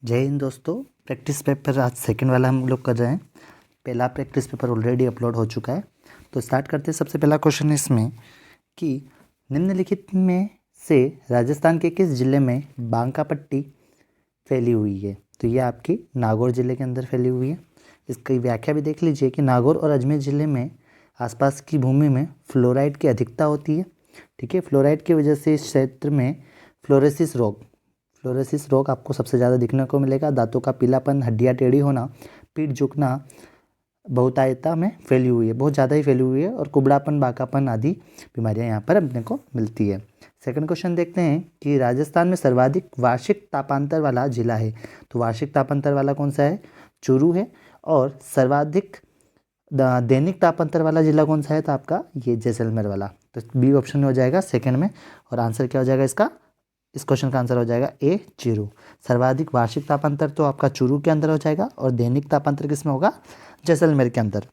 जय हिंद दोस्तों। Practice paper आज सेकंड वाला हम लोग कर रहे हैं। पहला प्रैक्टिस पेपर ऑलरेडी अपलोड हो चुका है, तो स्टार्ट करते हैं। सबसे पहला क्वेश्चन है इसमें कि निम्नलिखित में से राजस्थान के किस जिले में बांका पट्टी फैली हुई है। तो ये आपकी नागौर जिले के अंदर फैली हुई है। इसकी व्याख्या भी देख लीजिए कि नागौर और अजमेर जिले में आसपास की भूमि में फ्लोराइड की अधिकता होती है। ठीक है, फ्लोराइड की वजह से इस क्षेत्र में फ्लोरोसिस रोग आपको सबसे ज़्यादा दिखने को मिलेगा। दांतों का पीलापन, हड्डियाँ टेढ़ी होना, पीठ झुकना बहुतायता में फैली हुई है, बहुत ज़्यादा ही फैली हुई है, और कुबड़ापन, बाकापन आदि बीमारियां यहाँ पर अपने को मिलती है। सेकंड क्वेश्चन देखते हैं कि राजस्थान में सर्वाधिक वार्षिक तापांतर वाला जिला है। तो वार्षिक तापांतर वाला कौन सा है? चूरू है। और सर्वाधिक दैनिक तापांतर वाला जिला कौन सा है? तो आपका ये जैसलमेर वाला। तो बी ऑप्शन में हो जाएगा सेकंड में, और आंसर क्या हो जाएगा इसका? इस क्वेश्चन का आंसर हो जाएगा ए, चूरू। सर्वाधिक वार्षिक तापांतर तो आपका चूरू के अंदर हो जाएगा, और दैनिक तापांतर किसमें होगा? जैसलमेर के अंदर।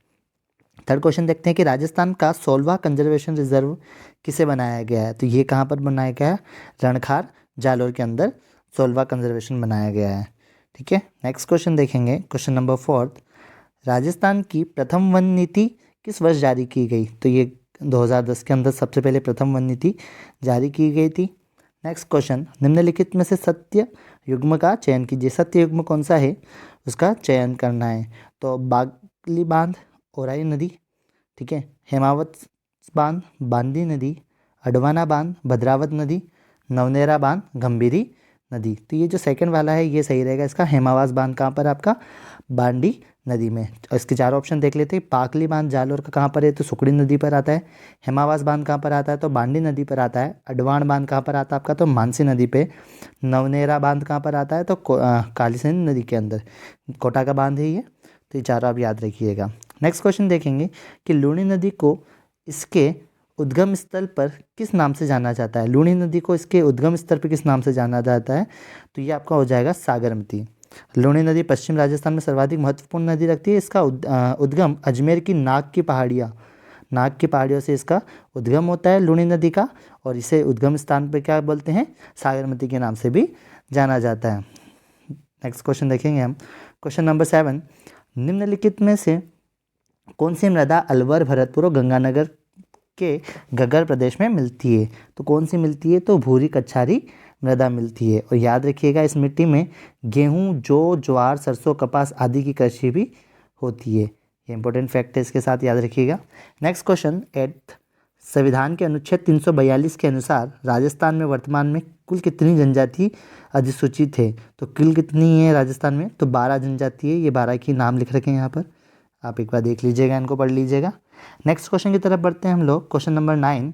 थर्ड क्वेश्चन देखते हैं कि राजस्थान का 16वां कंजर्वेशन रिजर्व किसे बनाया गया है। तो ये कहाँ पर बनाया गया है? रणखार जालोर के अंदर 16वां कंजर्वेशन बनाया गया है। ठीक है, नेक्स्ट क्वेश्चन देखेंगे, क्वेश्चन नंबर 4। राजस्थान की प्रथम वन नीति किस वर्ष जारी की गई? तो ये 2010 के अंदर सबसे पहले प्रथम वन नीति जारी की गई थी। नेक्स्ट क्वेश्चन, निम्नलिखित में से सत्य युग्म का चयन कीजिए। सत्य युग्म कौन सा है, उसका चयन करना है। तो बागली बांध, ओराई नदी, ठीक है, हेमावत बांध, बांदी नदी, अडवाना बांध, भद्रावत नदी, नवनेरा बांध, गंभीरी नदी। तो ये जो सेकंड वाला है ये सही रहेगा। इसका हेमावास बांध कहाँ पर? आपका बांडी नदी में। और इसके चार ऑप्शन देख लेते हैं। पाकली बांध जालोर का कहाँ पर है? तो सुकड़ी नदी पर आता है। हेमावास बांध कहाँ पर आता है? तो बांडी नदी पर आता है। अडवाण बांध कहाँ पर आता है आपका? तो मानसी नदी पे। नवनेरा बांध कहाँ पर आता है? तो कालीसिंध नदी के अंदर। कोटा का बांध है ये। तो ये चारों आप याद रखिएगा। नेक्स्ट क्वेश्चन देखेंगे कि लूनी नदी को इसके उद्गम स्थल पर किस नाम से जाना जाता है। लूनी नदी को इसके उद्गम स्थल पर किस नाम से जाना जाता है? तो ये आपका हो जाएगा सागरमती। लूनी नदी पश्चिम राजस्थान में सर्वाधिक महत्वपूर्ण नदी रखती है। इसका उद्गम अजमेर की नाग की पहाड़ियों से इसका उद्गम होता है लूनी नदी का, और इसे उद्गम स्थान पर क्या बोलते हैं? सागरमती के नाम से भी जाना जाता है। नेक्स्ट क्वेश्चन देखेंगे हम, क्वेश्चन नंबर 7। निम्नलिखित में से कौन सी मृदा अलवर, भरतपुर और गंगानगर के घग्गर प्रदेश में मिलती है? तो कौन सी मिलती है? तो भूरी कच्छारी मृदा मिलती है। और याद रखिएगा इस मिट्टी में गेहूं, जौ, ज्वार, सरसों, कपास आदि की कृषि भी होती है। ये इंपॉर्टेंट फैक्ट है, इसके साथ याद रखिएगा। Next question 8। संविधान के अनुच्छेद 342 के अनुसार राजस्थान में वर्तमान में कुल कितनी जनजाति अधिसूचित है? तो कुल कितनी है राजस्थान में? तो 12 जनजाति है। ये 12 की नाम लिख रखे हैं यहाँ पर, आप एक बार देख लीजिएगा, इनको पढ़ लीजिएगा। नेक्स्ट क्वेश्चन की तरफ बढ़ते हैं हम लोग। क्वेश्चन नंबर 9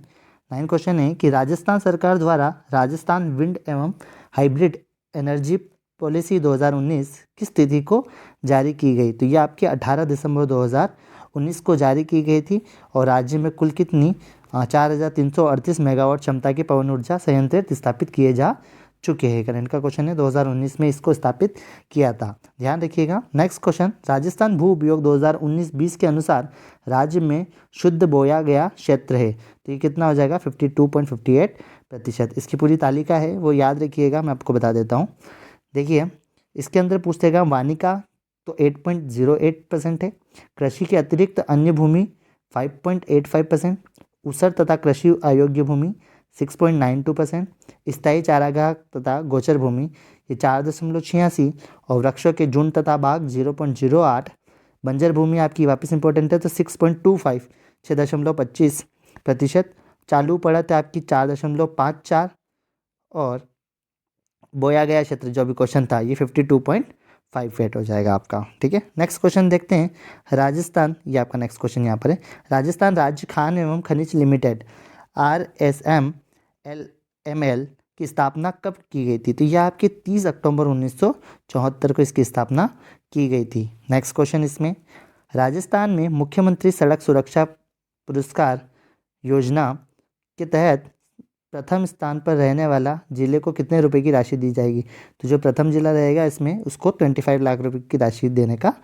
क्वेश्चन है कि राजस्थान सरकार द्वारा राजस्थान विंड एवं हाइब्रिड एनर्जी पॉलिसी 2019 किस तिथि को जारी की गई? तो ये आपके 18 दिसंबर 2019 को जारी की गई थी। और राज्य में कुल कितनी 4338 मेगावाट क्षमता के पवन ऊर्जा संयंत्र स्थापित किए जा चुके हैं। करंट का क्वेश्चन है, 2019 में इसको स्थापित किया था, ध्यान रखिएगा। नेक्स्ट क्वेश्चन, राजस्थान भू उपयोग 2019-20 के अनुसार राज्य में शुद्ध बोया गया क्षेत्र है। तो ये कितना हो जाएगा? 52.58%। इसकी पूरी तालिका है वो याद रखिएगा, मैं आपको बता देता हूँ। देखिए इसके अंदर पूछेगा वानिका तो 8.08% है। कृषि के अतिरिक्त अन्य भूमि 5.85%, ऊसर तथा कृषि अयोग्य भूमि 6.92%, स्थायी चारागाह तथा गोचर भूमि ये 4.86, और वृक्षों के झुंड तथा बाग 0.08। बंजर भूमि आपकी वापस इंपॉर्टेंट है तो 6.25 6.25%। चालू पड़त है आपकी 4.54, और बोया गया क्षेत्र जो भी क्वेश्चन था ये 52.58 हो जाएगा आपका। ठीक है, नेक्स्ट क्वेश्चन देखते हैं। राजस्थान, ये आपका नेक्स्ट क्वेश्चन यहाँ पर है। राजस्थान राज्य खान एवं खनिज लिमिटेड RSML की स्थापना कब की गई थी? तो यह आपके 30 अक्टूबर 1974 को इसकी स्थापना की गई थी। नेक्स्ट क्वेश्चन इसमें, राजस्थान में मुख्यमंत्री सड़क सुरक्षा पुरस्कार योजना के तहत प्रथम स्थान पर रहने वाला जिले को कितने रुपए की राशि दी जाएगी? तो जो प्रथम जिला रहेगा इसमें उसको 25 लाख रुपए की राशि देने का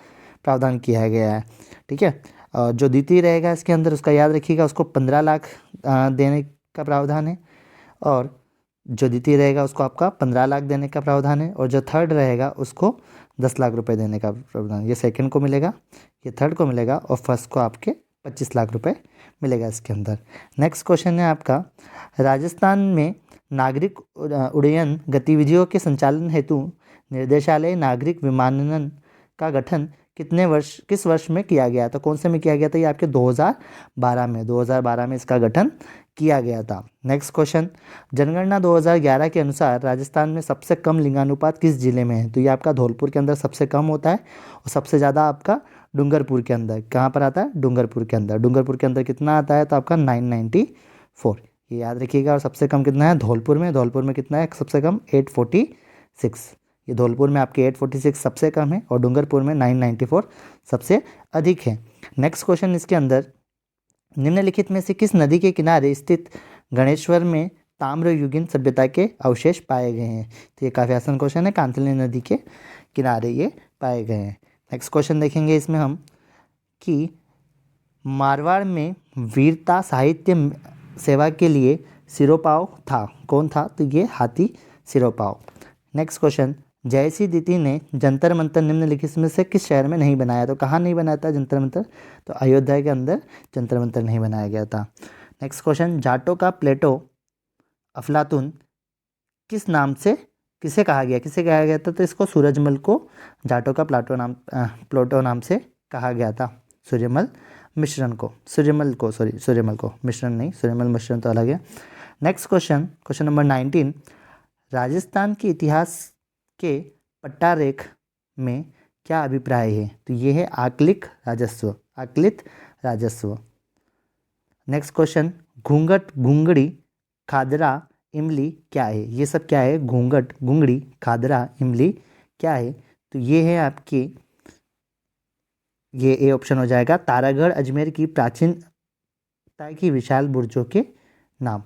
प्रावधान किया गया है। ठीक है, और जो द्वितीय रहेगा इसके अंदर उसका याद रखिएगा, उसको 15 लाख देने का प्रावधान है। और जो द्वितीय रहेगा उसको आपका 15 लाख देने का प्रावधान है, और जो थर्ड रहेगा उसको 10 लाख रुपए देने का प्रावधान। ये सेकंड को मिलेगा, ये थर्ड को मिलेगा, और फर्स्ट को आपके 25 लाख रुपए मिलेगा इसके अंदर। नेक्स्ट क्वेश्चन है आपका, राजस्थान में नागरिक उड्डयन गतिविधियों के संचालन हेतु निर्देशालय नागरिक विमानन का गठन किस वर्ष में किया गया था? कौन से में किया गया था? ये आपके 2012 में इसका गठन किया गया था। नेक्स्ट क्वेश्चन, जनगणना 2011 के अनुसार राजस्थान में सबसे कम लिंगानुपात किस जिले में है? तो ये आपका धौलपुर के अंदर सबसे कम होता है, और सबसे ज़्यादा आपका डूंगरपुर के अंदर। कहाँ पर आता है? डूंगरपुर के अंदर। डूंगरपुर के अंदर कितना आता है? तो आपका 994, ये याद रखिएगा। और सबसे कम कितना है? धौलपुर में। धौलपुर में कितना है सबसे कम? 846। ये धौलपुर में आपके 846 सबसे कम है, और डूंगरपुर में 994 सबसे अधिक है। नेक्स्ट क्वेश्चन इसके अंदर, निम्नलिखित में से किस नदी के किनारे स्थित गणेश्वर में ताम्रयुगीन सभ्यता के अवशेष पाए गए हैं? तो ये काफ़ी आसान क्वेश्चन है, कांतली नदी के किनारे ये पाए गए हैं। नेक्स्ट क्वेश्चन देखेंगे इसमें हम कि मारवाड़ में वीरता साहित्य सेवा के लिए सिरोपाव था, कौन था? तो ये हाथी सिरोपाव। नेक्स्ट क्वेश्चन, जयसी दीदी ने जंतर मंतर निम्नलिखित में से किस शहर में नहीं बनाया? तो कहाँ नहीं बनाया था जंतर मंतर? तो अयोध्या के अंदर जंतर मंतर नहीं बनाया गया था। नेक्स्ट क्वेश्चन, जाटों का प्लेटो अफलातून किस नाम से किसे कहा गया? किसे कहा गया था? तो इसको सूरजमल को जाटों का प्लेटो नाम से कहा गया था। सूर्यमल मिश्रण को, सूर्यमल को, मिश्रण नहीं, सूर्यमल मिश्रण तो अलग है। नेक्स्ट क्वेश्चन नंबर 19, राजस्थान के इतिहास के पट्टारेख में क्या अभिप्राय है? तो ये है आकलित राजस्व। नेक्स्ट क्वेश्चन, घूंघट, घुंगड़ी, खादरा, इमली क्या है? ये सब क्या है? घूंघट, घुंगड़ी, खादरा, इमली क्या है? तो ये है आपकी, ये ए ऑप्शन हो जाएगा, तारागढ़ अजमेर की प्राचीनता की विशाल बुर्जों के नाम।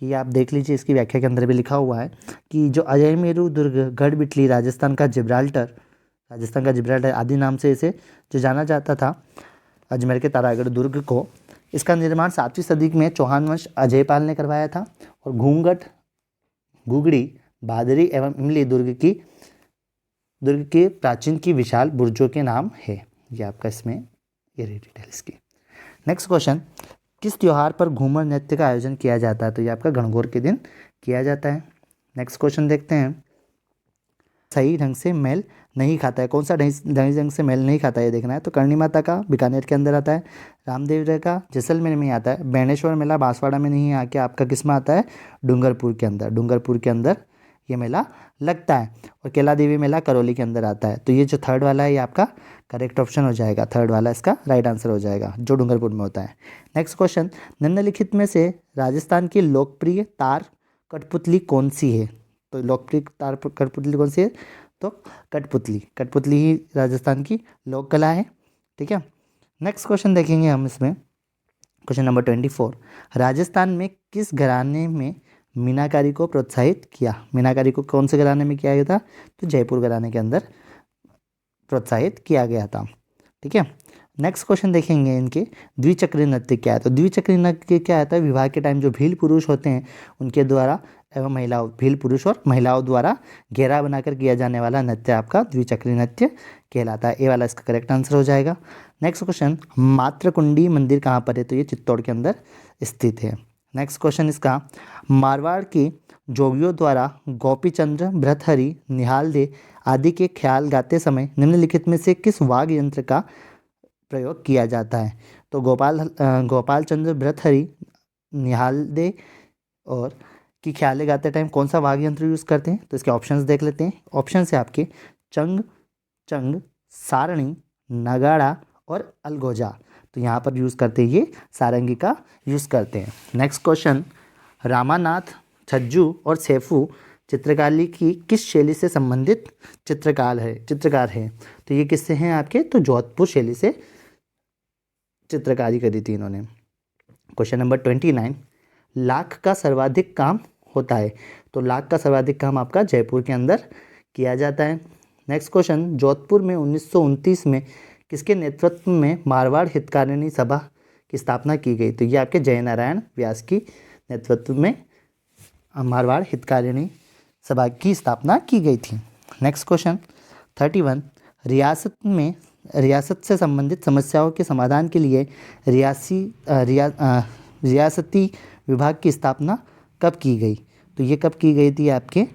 ये आप देख लीजिए, इसकी व्याख्या के अंदर भी लिखा हुआ है कि जो अजयमेरू दुर्ग गढ़बिटली राजस्थान का जिब्राल्टर आदि नाम से इसे जो जाना जाता था, अजमेर के तारागढ़ दुर्ग को, इसका निर्माण 7वीं सदी में चौहान वंश अजयपाल ने करवाया था। और घूंघट, घुगड़ी, भादरी एवं इमली दुर्ग के प्राचीन की विशाल बुर्जों के नाम है। ये आपका इसमें ये रही डिटेल इसकी। नेक्स्ट क्वेश्चन, किस त्योहार पर घूमर नृत्य का आयोजन किया जाता है? तो ये आपका गणगौर के दिन किया जाता है। नेक्स्ट क्वेश्चन देखते हैं, सही ढंग से मेल नहीं खाता है, कौन सा ढंग से मेल नहीं खाता है ये देखना है। तो करणी माता का बीकानेर के अंदर आता है, रामदेव का जैसलमेर में आता है, बेणेश्वर मेला बांसवाड़ा में नहीं आके आपका किस में आता है? डूंगरपुर के अंदर ये मेला लगता है। और केला देवी मेला करौली के अंदर आता है। तो ये जो थर्ड वाला है ये आपका करेक्ट ऑप्शन हो जाएगा, थर्ड वाला इसका राइट आंसर हो जाएगा, जो डूंगरपुर में होता है। नेक्स्ट क्वेश्चन, निम्नलिखित में से राजस्थान की लोकप्रिय तार कठपुतली कौन सी है? तो लोकप्रिय तार कठपुतली कौन सी है? तो कठपुतली ही राजस्थान की लोक कला है। ठीक है, नेक्स्ट क्वेश्चन देखेंगे हम इसमें, क्वेश्चन नंबर 24, राजस्थान में किस घराने में मीनाकारी को प्रोत्साहित किया? मीनाकारी को कौन से घराने में किया गया था? तो जयपुर घराने के अंदर प्रोत्साहित किया गया था। ठीक है, नेक्स्ट क्वेश्चन देखेंगे इनके, द्विचक्री नृत्य क्या है? तो द्विचक्री नृत्य क्या होता है? विवाह के टाइम जो भील पुरुष होते हैं उनके द्वारा एवं महिलाओं, भील पुरुष और महिलाओं द्वारा घेरा बनाकर किया जाने वाला नृत्य आपका द्विचक्री नृत्य कहलाता है। ये वाला इसका करेक्ट आंसर हो जाएगा। नेक्स्ट क्वेश्चन, मातृकुंडी मंदिर कहाँ पर है? तो ये चित्तौड़ के अंदर स्थित है। नेक्स्ट क्वेश्चन इसका, मारवाड़ के जोगियों द्वारा गोपीचंद्र, भृतहरि, निहाल दे आदि के ख्याल गाते समय निम्नलिखित में से किस वाद्य यंत्र का प्रयोग किया जाता है? तो गोपाल चंद्र, भृतहरि, निहाल दे और की ख्याल गाते टाइम कौन सा वाद्य यंत्र यूज़ करते हैं? तो इसके ऑप्शंस देख लेते हैं। ऑप्शन है आपके चंग, सारणी, नगाड़ा और अलगोजा। तो यहाँ पर यूज़ करते हैं ये सारंगी का यूज़ करते हैं। नेक्स्ट क्वेश्चन, रामानाथ, छज्जू और सैफू चित्रकारी की किस शैली से संबंधित चित्रकार है? तो ये किससे हैं आपके? तो जोधपुर शैली से चित्रकारी करी थी इन्होंने। क्वेश्चन नंबर 29, लाख का सर्वाधिक काम होता है? तो लाख का सर्वाधिक काम आपका जयपुर के अंदर किया जाता है। नेक्स्ट क्वेश्चन, जोधपुर में 1929 में किसके नेतृत्व में मारवाड़ हितकारिणी सभा की स्थापना की गई? तो ये आपके जयनारायण व्यास की नेतृत्व में मारवाड़ हितकारिणी सभा की स्थापना की गई थी। नेक्स्ट क्वेश्चन 31, रियासत से संबंधित समस्याओं के समाधान के लिए रियासती विभाग की स्थापना कब की गई? तो ये कब की गई थी आपके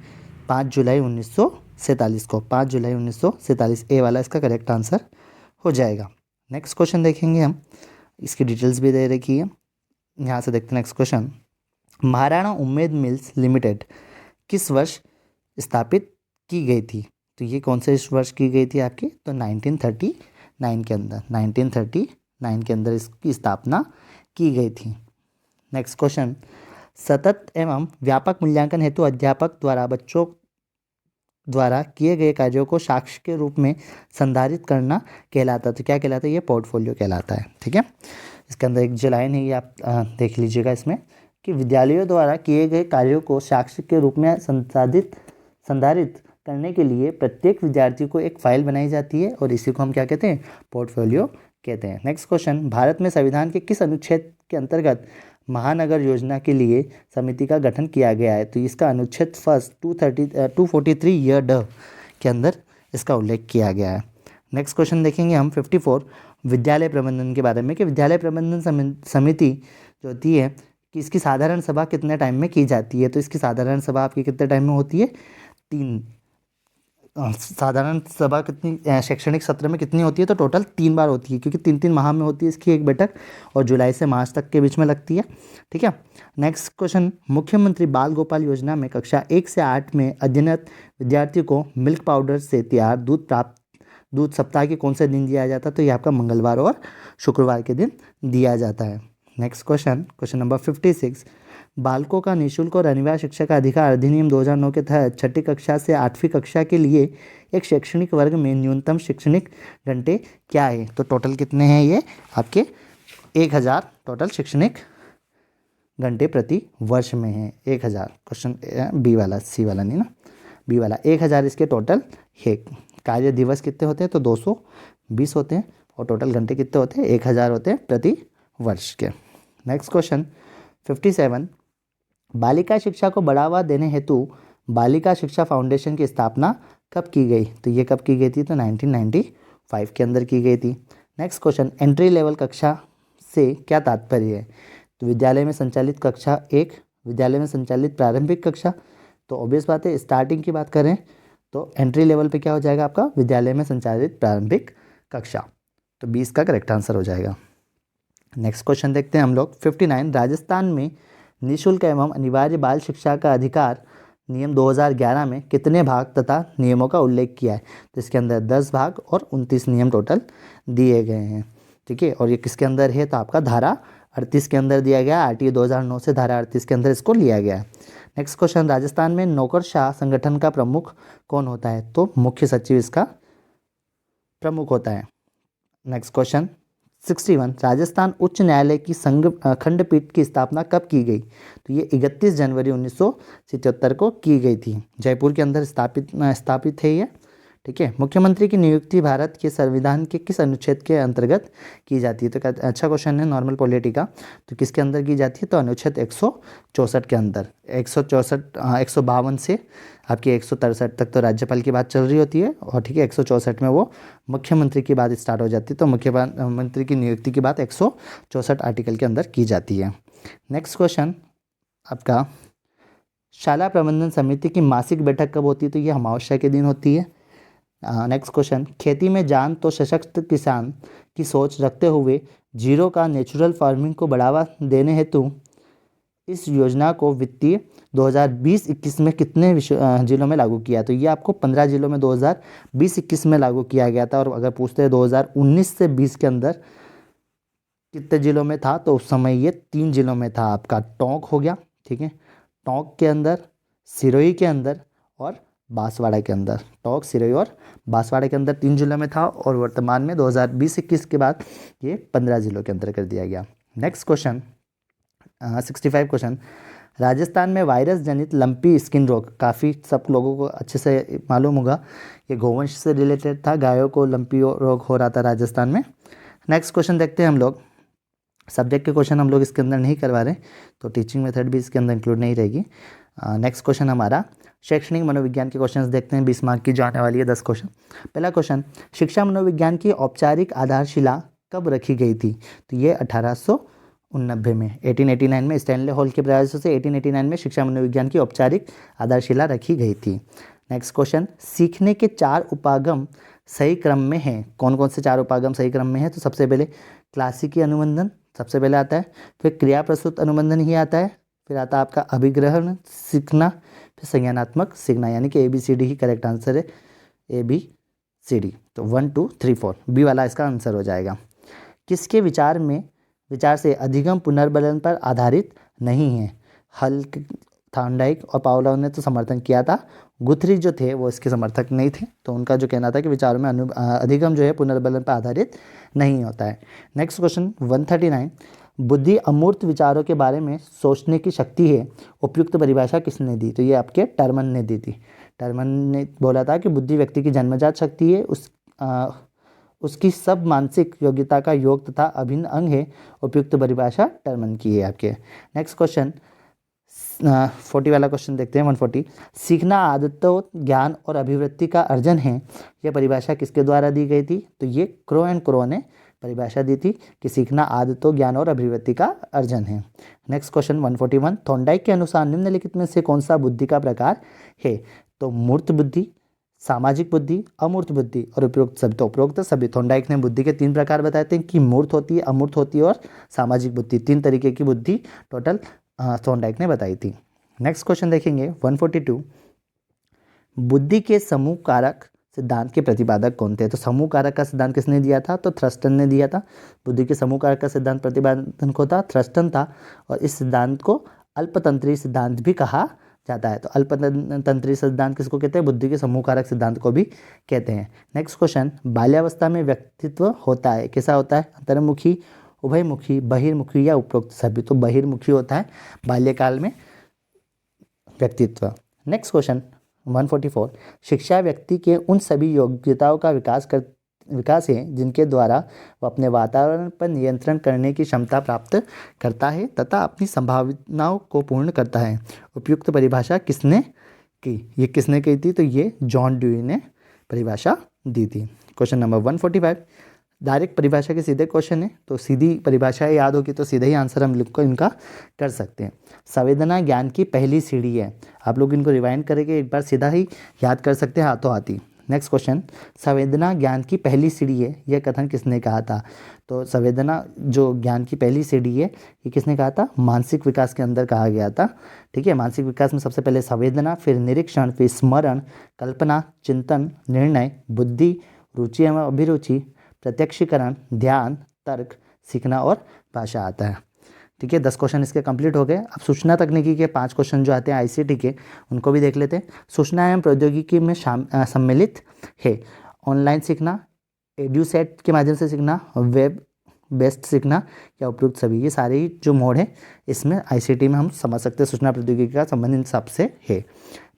5 जुलाई 1947 को, 5 जुलाई 1947, ए वाला इसका करेक्ट आंसर हो जाएगा। नेक्स्ट क्वेश्चन देखेंगे हम, इसकी डिटेल्स भी दे रखी है, यहाँ से देखते हैं next question. Maharana Ummed mills limited किस वर्ष स्थापित की गई थी? तो ये कौन से वर्ष की गई थी आपकी? तो 1939 के अंदर, 1939 के अंदर इसकी स्थापना की गई थी। नेक्स्ट क्वेश्चन, सतत एवं व्यापक मूल्यांकन हेतु अध्यापक द्वारा बच्चों द्वारा किए गए कार्यों को साक्ष्य के रूप में संधारित करना कहलाता, तो क्या कहलाता है? ये पोर्टफोलियो कहलाता है। ठीक है, इसके अंदर एक जो लाइन है ये आप देख लीजिएगा इसमें, कि विद्यालयों द्वारा किए गए कार्यों को साक्ष्य के रूप में संधारित करने के लिए प्रत्येक विद्यार्थी को एक फाइल बनाई जाती है और इसी को हम क्या कहते हैं? पोर्टफोलियो कहते हैं। नेक्स्ट क्वेश्चन, भारत में संविधान के किस अनुच्छेद के अंतर्गत महानगर योजना के लिए समिति का गठन किया गया है? तो इसका अनुच्छेद फर्स्ट 243 य ड के अंदर इसका उल्लेख किया गया है। नेक्स्ट क्वेश्चन देखेंगे हम 54, विद्यालय प्रबंधन के बारे में, कि विद्यालय प्रबंधन समिति जो होती है कि इसकी साधारण सभा कितने टाइम में की जाती है? तो इसकी साधारण सभा आपकी कितने टाइम में होती है? 3। साधारण सभा कितनी शैक्षणिक सत्र में कितनी होती है? तो टोटल 3 बार होती है, क्योंकि 3-3 माह में होती है इसकी एक बैठक, और जुलाई से मार्च तक के बीच में लगती है। ठीक है, नेक्स्ट क्वेश्चन, मुख्यमंत्री बाल गोपाल योजना में कक्षा 1 से 8 में अध्ययनरत विद्यार्थी को मिल्क पाउडर से तैयार दूध सप्ताह के कौन से दिन दिया जाता है? तो ये आपका मंगलवार और शुक्रवार के दिन दिया जाता है। नेक्स्ट क्वेश्चन नंबर 56, बालकों का निःशुल्क और अनिवार्य शिक्षा का अधिकार अधिनियम 2009 के तहत 6ठी कक्षा से 8वीं कक्षा के लिए एक शैक्षणिक वर्ग में न्यूनतम शैक्षणिक घंटे क्या है? तो टोटल कितने हैं ये आपके? 1000 टोटल शैक्षणिक घंटे प्रति वर्ष में है, 1000। क्वेश्चन बी वाला, सी वाला नहीं ना, बी वाला 1000 इसके टोटल है। कार्य दिवस कितने होते हैं? तो 220 होते हैं, और टोटल घंटे कितने होते हैं? 1000 होते हैं प्रति वर्ष के। नेक्स्ट क्वेश्चन 57, बालिका शिक्षा को बढ़ावा देने हेतु बालिका शिक्षा फाउंडेशन की स्थापना कब की गई? तो ये कब की गई थी? तो 1995 के अंदर की गई थी। नेक्स्ट क्वेश्चन, एंट्री लेवल कक्षा से क्या तात्पर्य है? तो विद्यालय में संचालित कक्षा 1, विद्यालय में संचालित प्रारंभिक कक्षा। तो ऑब्वियस बात है, स्टार्टिंग की बात करें तो एंट्री लेवल पे क्या हो जाएगा आपका? विद्यालय में संचालित प्रारंभिक कक्षा। तो 20 का करेक्ट आंसर हो जाएगा। नेक्स्ट क्वेश्चन देखते हैं हम लोग 59, राजस्थान में निःशुल्क एवं अनिवार्य बाल शिक्षा का अधिकार नियम 2011 में कितने भाग तथा नियमों का उल्लेख किया है? तो इसके अंदर 10 भाग और 29 नियम टोटल दिए गए हैं। ठीक है, और ये किसके अंदर है? तो आपका धारा 38 के अंदर दिया गया, आरटीए 2009 से धारा 38 के अंदर इसको लिया गया है। नेक्स्ट क्वेश्चन, राजस्थान में नौकरशाह संगठन का प्रमुख कौन होता है? तो मुख्य सचिव इसका प्रमुख होता है। नेक्स्ट क्वेश्चन 61, राजस्थान उच्च न्यायालय की खंडपीठ की स्थापना कब की गई? तो ये 31 जनवरी 1977 को की गई थी, जयपुर के अंदर स्थापित है ये। ठीक है, मुख्यमंत्री की नियुक्ति भारत के संविधान के किस अनुच्छेद के अंतर्गत की जाती है? तो अच्छा क्वेश्चन है नॉर्मल पॉलिटी का। तो किसके अंदर की जाती है? तो अनुच्छेद 164 के अंदर। 152 से आपकी 163 तक तो राज्यपाल की बात चल रही होती है, और ठीक है 164 में वो मुख्यमंत्री की बात स्टार्ट हो जाती है। तो मुख्यमंत्री की नियुक्ति की बात 164 आर्टिकल के अंदर की जाती है। नेक्स्ट क्वेश्चन आपका, शाला प्रबंधन समिति की मासिक बैठक कब होती है? तो ये अमावस्या के दिन होती है। नेक्स्ट क्वेश्चन, खेती में जान तो सशक्त किसान की सोच रखते हुए जीरो का नेचुरल फार्मिंग को बढ़ावा देने हेतु इस योजना को वित्तीय 2020-21 में कितने जिलों में लागू किया? तो ये आपको 15 जिलों में 2020-21 में लागू किया गया था। और अगर पूछते हैं 2019 से 20 के अंदर कितने जिलों में था, तो उस समय ये 3 जिलों में था। आपका टोंक हो गया, ठीक है, टोंक के अंदर, सिरोही के अंदर और बांसवाड़ा के अंदर। टोंक, सिरोही और बांसवाड़ा के अंदर 3 जिलों में था, और वर्तमान में 2020-21 के बाद ये 15 जिलों के अंदर कर दिया गया। नेक्स्ट क्वेश्चन 65 क्वेश्चन, राजस्थान में वायरस जनित लंपी स्किन रोग, काफ़ी सब लोगों को अच्छे से मालूम होगा, ये गोवंश से रिलेटेड था। गायों को लंपी रोग हो रहा था राजस्थान में। नेक्स्ट क्वेश्चन देखते हैं हम लोग। सब्जेक्ट के क्वेश्चन हम लोग इसके अंदर नहीं करवा रहे, तो टीचिंग मेथड भी इसके अंदर इंक्लूड नहीं रहेगी। नेक्स्ट क्वेश्चन हमारा शैक्षणिक मनोविज्ञान के क्वेश्चंस देखते हैं, 20 मार्क की जो आने वाली है 10 क्वेश्चन। पहला क्वेश्चन, शिक्षा मनोविज्ञान की औपचारिक आधारशिला कब रखी गई थी? तो ये 1889 में, 1889 में स्टैनले हॉल के प्रयासों से 1889 में शिक्षा मनोविज्ञान की औपचारिक आधारशिला रखी गई थी। नेक्स्ट क्वेश्चन, सीखने के 4 उपागम सही क्रम में हैं। कौन कौन से 4 उपागम सही क्रम में हैं? तो सबसे पहले क्लासिकी अनुबंधन सबसे पहले आता है, फिर क्रिया प्रस्तुत अनुबंधन ही आता है, फिर आता है आपका अभिग्रहण सीखना, फिर संज्ञानात्मक सीखना, यानी कि ABCD ही करेक्ट आंसर है, ABCD। तो 1 2 3 4 बी वाला इसका आंसर हो जाएगा। किसके विचार से अधिगम पुनर्बलन पर आधारित नहीं है? हल्क, थॉर्नडाइक और पावलोव ने तो समर्थन किया था, गुथरी जो थे वो इसके समर्थक नहीं थे, तो उनका जो कहना था कि विचारों में अधिगम जो है पुनर्बलन पर आधारित नहीं होता है। नेक्स्ट क्वेश्चन 139, बुद्धि अमूर्त विचारों के बारे में सोचने की शक्ति है, उपयुक्त परिभाषा किसने दी? तो ये आपके टर्मन ने दी थी। टर्मन ने बोला था कि बुद्धि व्यक्ति की जन्मजात शक्ति है, उसकी सब मानसिक योग्यता का योग तथा अभिन्न अंग है, उपयुक्त परिभाषा टर्मन की है आपके। नेक्स्ट क्वेश्चन 40 वाला क्वेश्चन देखते हैं 140, सीखना आदतों, ज्ञान और अभिवृत्ति का अर्जन है, यह परिभाषा किसके द्वारा दी गई थी? तो ये क्रो एंड क्रो ने परिभाषा दी थी कि सीखना आदतों, ज्ञान और अभिवृत्ति का अर्जन है। नेक्स्ट क्वेश्चन 141, थॉर्नडाइक के अनुसार निम्नलिखित में से कौन सा बुद्धि का प्रकार है? तो मूर्त बुद्धि, सामाजिक बुद्धि, अमूर्त बुद्धि और उपरोक्त सभी। तो उपरोक्त सभी, थॉर्नडाइक ने बुद्धि के 3 प्रकार बताए थे कि मूर्त होती है, अमूर्त होती है और सामाजिक बुद्धि। 3 तरीके की बुद्धि टोटल थॉर्नडाइक ने बताई थी। नेक्स्ट क्वेश्चन देखेंगे 142, बुद्धि के समूह कारक सिद्धांत के प्रतिपादक कौन थे? तो समूह कारक का सिद्धांत किसने दिया था? तो थ्रस्टन ने दिया था। बुद्धि के समूह कारक का सिद्धांत प्रतिपादन को था थ्रस्टन था, और इस सिद्धांत को अल्पतंत्री सिद्धांत भी कहा जाता है। तो अल्पतंत्री सिद्धांत किसको कहते हैं? बुद्धि के समूह कारक सिद्धांत को भी कहते हैं। नेक्स्ट क्वेश्चन, बाल्यावस्था में व्यक्तित्व होता है, कैसा होता है? अंतर्मुखी, उभयमुखी, बहिर्मुखी या उपरोक्त सभी? तो बहिर्मुखी होता है बाल्यकाल में व्यक्तित्व। नेक्स्ट क्वेश्चन 144, शिक्षा व्यक्ति के उन सभी योग्यताओं का विकास है जिनके द्वारा वह अपने वातावरण पर नियंत्रण करने की क्षमता प्राप्त करता है तथा अपनी संभावनाओं को पूर्ण करता है, उपयुक्त परिभाषा किसने की? ये किसने की थी? तो ये जॉन ड्यूई ने परिभाषा दी थी। क्वेश्चन नंबर 145, डायरेक्ट परिभाषा के सीधे क्वेश्चन है, तो सीधी परिभाषा याद होगी तो सीधे ही आंसर हम लोग को इनका कर सकते हैं। संवेदना ज्ञान की पहली सीढ़ी है, आप लोग इनको रिवाइंड करेंगे एक बार सीधा ही याद कर सकते हैं हाथों हाथ ही। नेक्स्ट क्वेश्चन, संवेदना ज्ञान की पहली सीढ़ी है, यह कथन किसने कहा था? तो संवेदना जो ज्ञान की पहली सीढ़ी है, ये किसने कहा था? मानसिक विकास के अंदर कहा गया था। ठीक है, मानसिक विकास में सबसे पहले संवेदना, फिर निरीक्षण, फिर स्मरण, कल्पना, चिंतन, निर्णय, बुद्धि, रुचि एवं अभिरुचि, प्रत्यक्षीकरण, ध्यान, तर्क, सीखना और भाषा आता है। ठीक है, 10 क्वेश्चन इसके कंप्लीट हो गए। अब सूचना तकनीकी के 5 क्वेश्चन जो आते हैं ICT के, उनको भी देख लेते हैं। सूचना एवं प्रौद्योगिकी में सम्मिलित है ऑनलाइन सीखना, एड्यूसेट के माध्यम से सीखना, वेब बेस्ड सीखना या उपयुक्त सभी। ये सारे ही जो मोड है इसमें ICT में हम समझ सकते हैं सूचना प्रौद्योगिकी का संबंध इन सबसे है।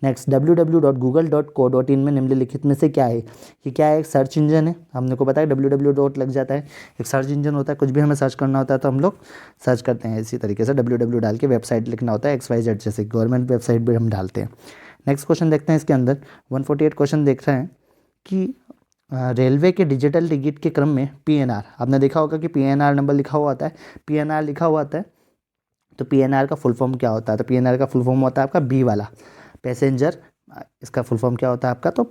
नेक्स्ट, www.google.co.in में निम्नलिखित में से क्या है? ये क्या है? एक सर्च इंजन है, हमने को पता है www. लग जाता है, एक सर्च इंजन होता है। कुछ भी हमें सर्च करना होता है तो हम लोग सर्च करते हैं इसी तरीके से www डाल के वेबसाइट लिखना होता है XYZ, जैसे गवर्नमेंट वेबसाइट भी हम डालते हैं। नेक्स्ट क्वेश्चन देखते हैं इसके अंदर 148 क्वेश्चन देख रहे हैं कि रेलवे के डिजिटल टिकट के क्रम में PNR, आपने देखा होगा कि PNR नंबर लिखा हुआ आता है, PNR लिखा हुआ आता है। तो PNR का फुल फॉर्म क्या होता है? तो PNR का फुल फॉर्म होता है आपका B वाला, पैसेंजर। इसका फुल फॉर्म क्या होता है आपका? तो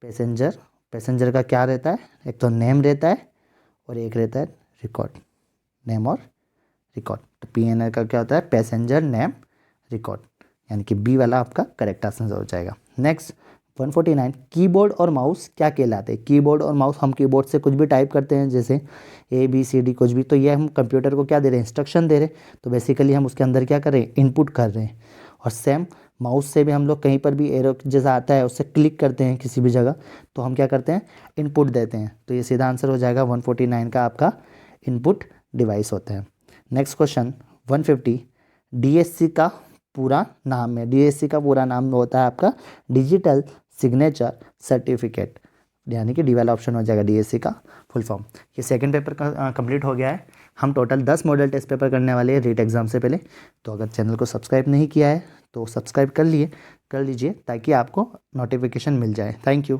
पैसेंजर का क्या रहता है? एक तो नेम रहता है और एक रहता है रिकॉर्ड, नेम और रिकॉर्ड। तो PNR का क्या होता है? पैसेंजर नेम रिकॉर्ड, यानी कि B वाला आपका करेक्ट आंसर हो जाएगा। नेक्स्ट 149, कीबोर्ड और माउस क्या कहलाते हैं? कीबोर्ड और माउस, हम कीबोर्ड से कुछ भी टाइप करते हैं जैसे ABCD कुछ भी, तो ये हम कंप्यूटर को क्या दे रहे हैं? इंस्ट्रक्शन दे रहे हैं। तो बेसिकली हम उसके अंदर क्या कर रहे हैं? इनपुट कर रहे हैं। और सेम माउस से भी हम लोग कहीं पर भी एरो जैसा आता है उससे क्लिक करते हैं किसी भी जगह, तो हम क्या करते हैं? इनपुट देते हैं। तो ये सीधा आंसर हो जाएगा 149 का आपका इनपुट डिवाइस होता है। नेक्स्ट क्वेश्चन 150, DSC का पूरा नाम है। DSC का पूरा नाम होता है आपका डिजिटल सिग्नेचर सर्टिफिकेट, यानी कि डी वाला ऑप्शन हो जाएगा DSC का फुल फॉर्म। ये सेकंड पेपर का कंप्लीट हो गया है। हम टोटल 10 मॉडल टेस्ट पेपर करने वाले हैं रीट एग्ज़ाम से पहले। तो अगर चैनल को सब्सक्राइब नहीं किया है तो सब्सक्राइब कर लीजिए ताकि आपको नोटिफिकेशन मिल जाए। Thank you.